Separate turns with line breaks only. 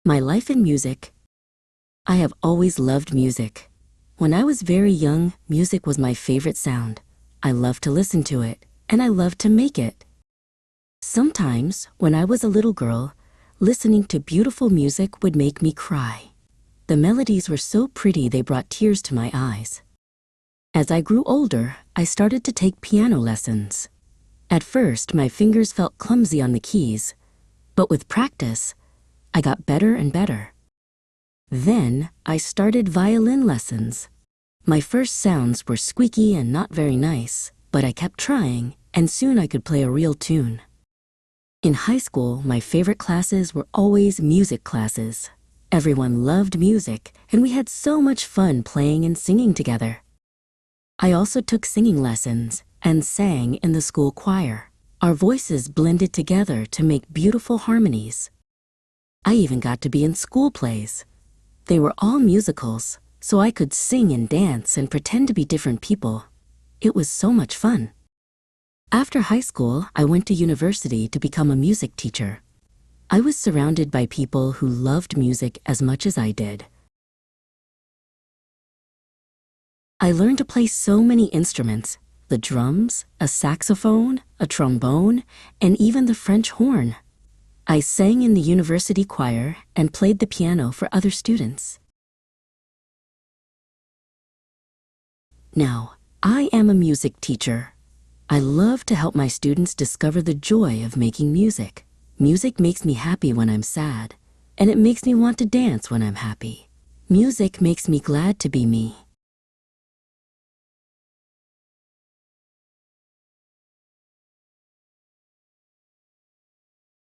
My life in music. I have always loved music. When I was very young, music was my favorite sound. I loved to listen to it, and I loved to make it. Sometimes, when I was a little girl, listening to beautiful music would make me cry. The melodies were so pretty they brought tears to my eyes. As I grew older, I started to take piano lessons. At first, my fingers felt clumsy on the keys, but with practice, I got better and better. Then, I started violin lessons. My first sounds were squeaky and not very nice, but I kept trying, and soon I could play a real tune. In high school, my favorite classes were always music classes. Everyone loved music, and we had so much fun playing and singing together. I also took singing lessons and sang in the school choir. Our voices blended together to make beautiful harmonies. I even got to be in school plays. They were all musicals, so I could sing and dance and pretend to be different people. It was so much fun. After high school, I went to university to become a music teacher. I was surrounded by people who loved music as much as I did. I learned to play so many instruments: the drums, a saxophone, a trombone, and even the French horn. I sang in the university choir and played the piano for other students. Now, I am a music teacher. I love to help my students discover the joy of making music. Music makes me happy when I'm sad, and it makes me want to dance when I'm happy. Music makes me glad to be me.